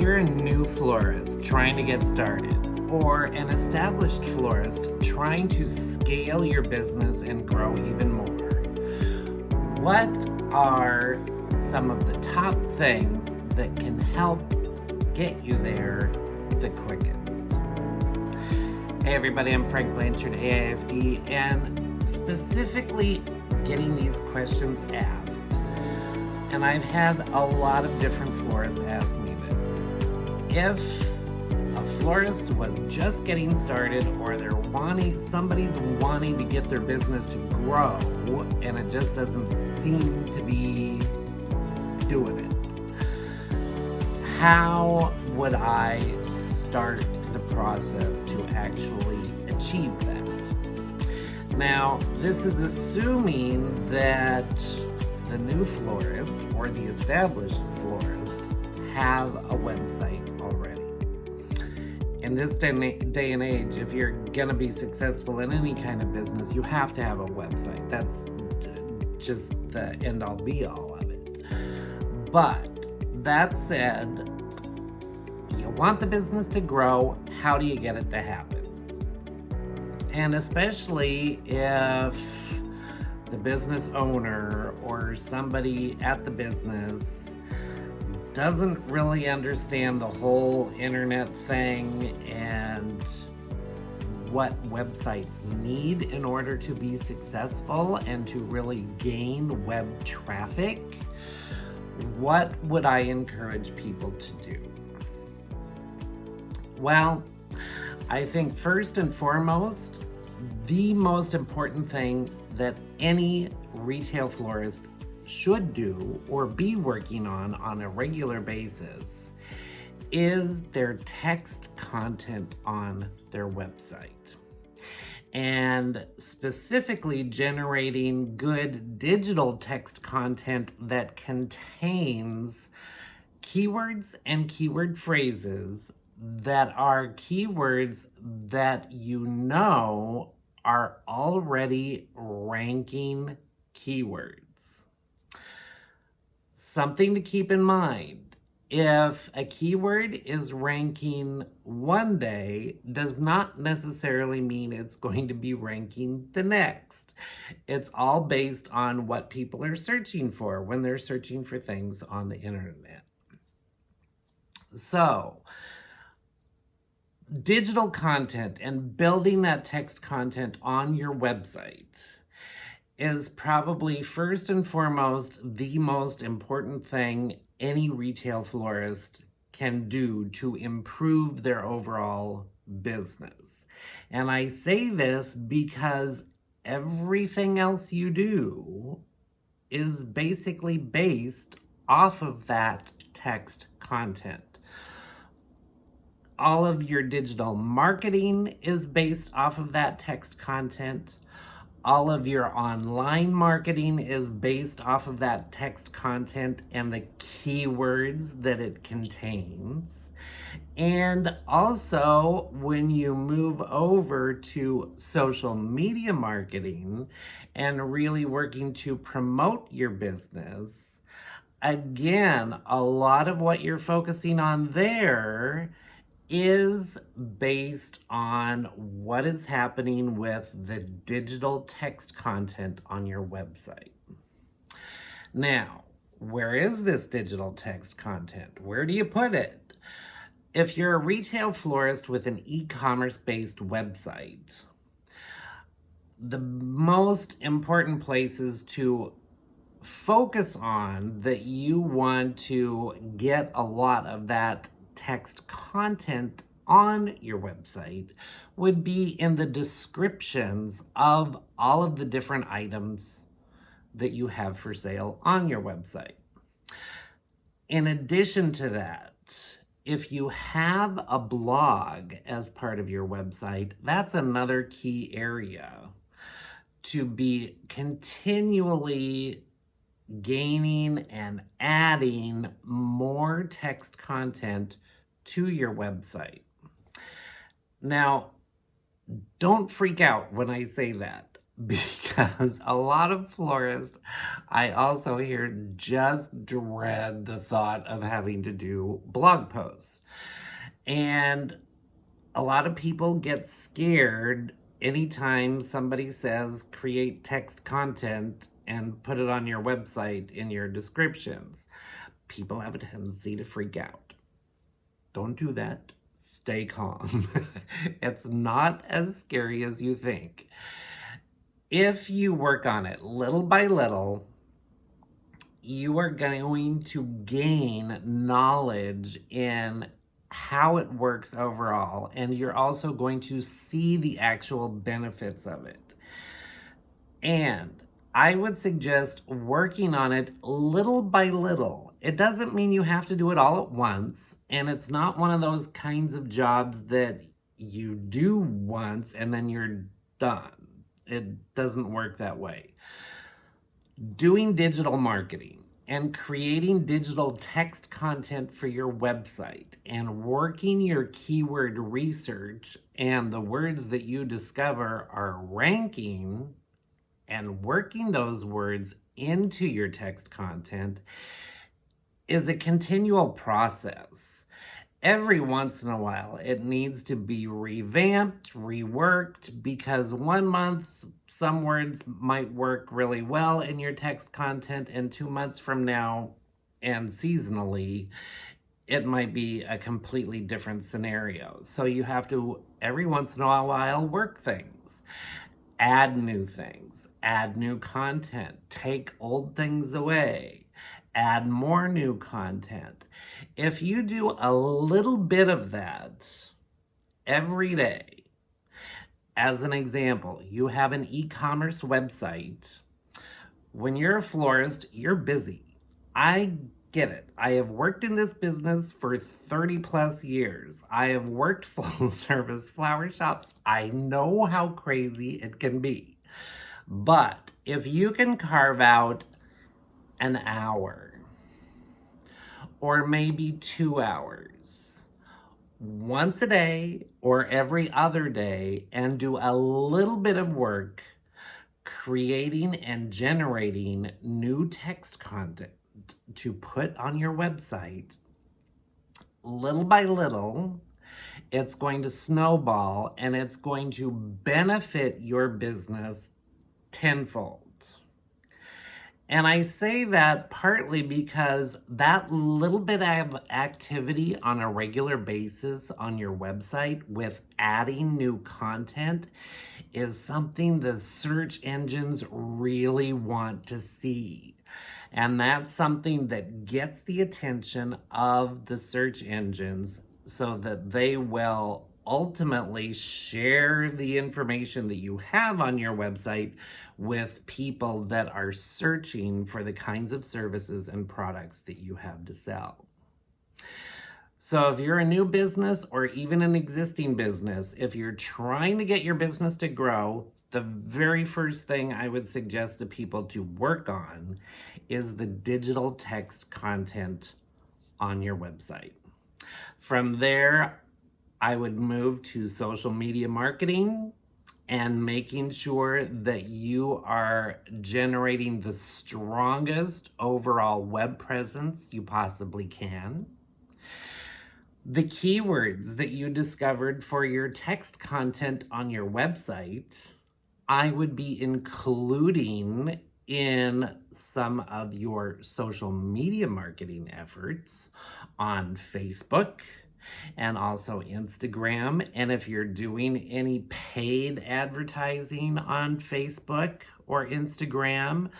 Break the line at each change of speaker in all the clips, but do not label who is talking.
you're a new florist trying to get started, or an established florist trying to scale your business and grow even more, what are some of the top things that can help get you there the quickest? Hey everybody, I'm Frank Blanchard, AIFD, and specifically getting these questions asked. And I've had a lot of different florists ask me this. If a florist was just getting started, or somebody's wanting to get their business to grow and it just doesn't seem to be doing it, how would I start the process to actually achieve that? Now, this is assuming that the new florist or the established florist have a website already. In this day and age, if you're gonna be successful in any kind of business, you have to have a website. That's just the end-all be-all of it. But that said, you want the business to grow. How do you get it to happen? And especially if the business owner or somebody at the business doesn't really understand the whole internet thing and what websites need in order to be successful and to really gain web traffic, what would I encourage people to do? Well, I think first and foremost, the most important thing that any retail florist should do or be working on a regular basis is their text content on their website. And specifically generating good digital text content that contains keywords and keyword phrases that are keywords that you know are already ranking keywords. Something to keep in mind: if a keyword is ranking one day, does not necessarily mean it's going to be ranking the next. It's all based on what people are searching for when they're searching for things on the internet. So, digital content and building that text content on your website is probably first and foremost the most important thing any retail florist can do to improve their overall business. And I say this because everything else you do is basically based off of that text content. All of your digital marketing is based off of that text content. All of your online marketing is based off of that text content and the keywords that it contains. And also, when you move over to social media marketing and really working to promote your business, again, a lot of what you're focusing on there is based on what is happening with the digital text content on your website. Now, where is this digital text content? Where do you put it? If you're a retail florist with an e-commerce based website, the most important places to focus on that you want to get a lot of that text content on your website would be in the descriptions of all of the different items that you have for sale on your website. In addition to that, if you have a blog as part of your website, that's another key area to be continually gaining and adding more text content to your website. Now, don't freak out when I say that, because because a lot of florists, I also hear, just dread the thought of having to do blog posts. And a lot of people get scared anytime somebody says create text content and put it on your website in your descriptions. People have a tendency to freak out. Don't do that. Stay calm. It's not as scary as you think. If you work on it little by little, you are going to gain knowledge in how it works overall, and you're also going to see the actual benefits of it. And I would suggest working on it little by little. It doesn't mean you have to do it all at once, and it's not one of those kinds of jobs that you do once and then you're done. It doesn't work that way. Doing digital marketing and creating digital text content for your website and working your keyword research and the words that you discover are ranking and working those words into your text content is a continual process. Every once in a while, it needs to be revamped, reworked, because 1 month, some words might work really well in your text content, and 2 months from now, and seasonally, it might be a completely different scenario. So you have to, every once in a while, work things, add new things, add new content, take old things away, add more new content. If you do a little bit of that every day, as an example, you have an e-commerce website. When you're a florist, you're busy. I get it. I have worked in this business for 30 plus years. I have worked full service flower shops. I know how crazy it can be. But if you can carve out an hour or maybe 2 hours once a day or every other day and do a little bit of work creating and generating new text content to put on your website, little by little, it's going to snowball and it's going to benefit your business tenfold. And I say that partly because that little bit of activity on a regular basis on your website with adding new content is something the search engines really want to see. And that's something that gets the attention of the search engines so that they will ultimately share the information that you have on your website with people that are searching for the kinds of services and products that you have to sell. So if you're a new business or even an existing business, if you're trying to get your business to grow, the very first thing I would suggest to people to work on is the digital text content on your website. From there, I would move to social media marketing and making sure that you are generating the strongest overall web presence you possibly can. The keywords that you discovered for your text content on your website, I would be including in some of your social media marketing efforts on Facebook and also Instagram. And if you're doing any paid advertising on Facebook or Instagram,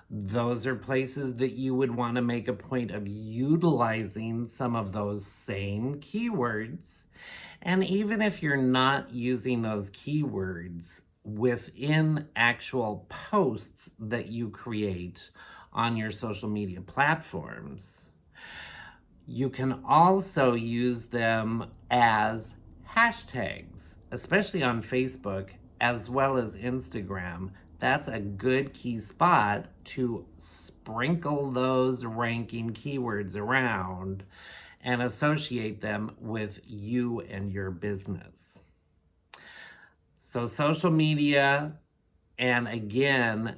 those are places that you would want to make a point of utilizing some of those same keywords. And even if you're not using those keywords within actual posts that you create on your social media platforms, you can also use them as hashtags, especially on Facebook as well as Instagram. That's a good key spot to sprinkle those ranking keywords around and associate them with you and your business. So social media, And again,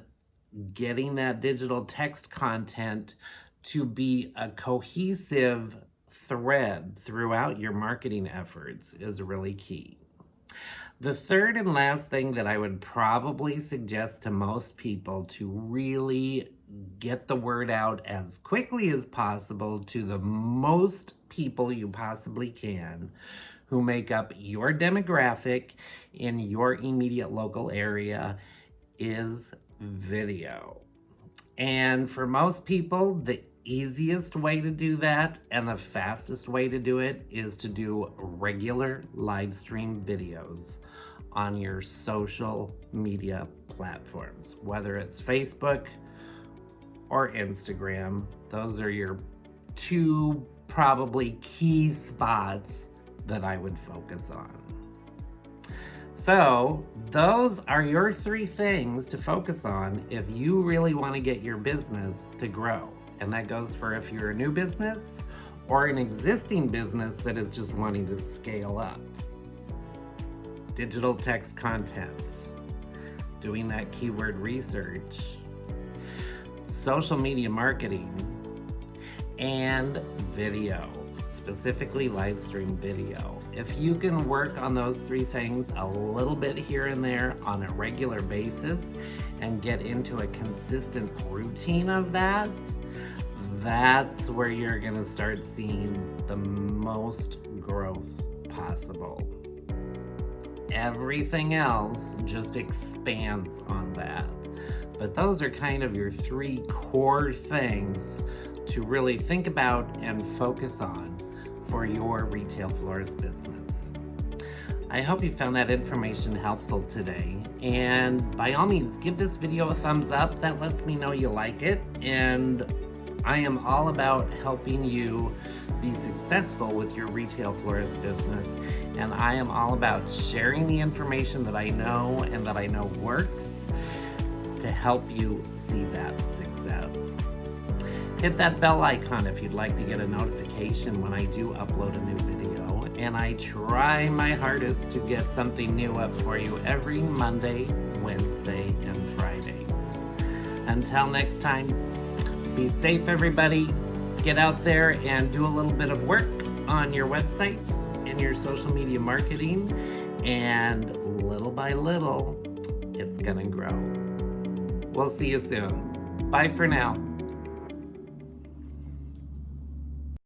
getting that digital text content to be a cohesive thread throughout your marketing efforts is really key. The third and last thing that I would probably suggest to most people to really get the word out as quickly as possible to the most people you possibly can who make up your demographic in your immediate local area is video. And for most people, the easiest way to do that and the fastest way to do it is to do regular live stream videos on your social media platforms, whether it's Facebook or Instagram. Those are your two probably key spots that I would focus on. So those are your 3 things to focus on if you really want to get your business to grow. And that goes for if you're a new business or an existing business that is just wanting to scale up. Digital text content, doing that keyword research, social media marketing, and video, specifically live stream video. If you can work on those 3 things a little bit here and there on a regular basis and get into a consistent routine of that, that's where you're going to start seeing the most growth possible. Everything else just expands on that. But those are kind of your 3 core things to really think about and focus on for your retail florist business. I hope you found that information helpful today. And by all means, give this video a thumbs up. That lets me know you like it. And I am all about helping you be successful with your retail florist business. And I am all about sharing the information that I know and that I know works to help you see that success. Hit that bell icon if you'd like to get a notification when I do upload a new video. And I try my hardest to get something new up for you every Monday, Wednesday, and Friday. Until next time, be safe, everybody. Get out there and do a little bit of work on your website and your social media marketing, and little by little, it's gonna grow. We'll see you soon. Bye for now.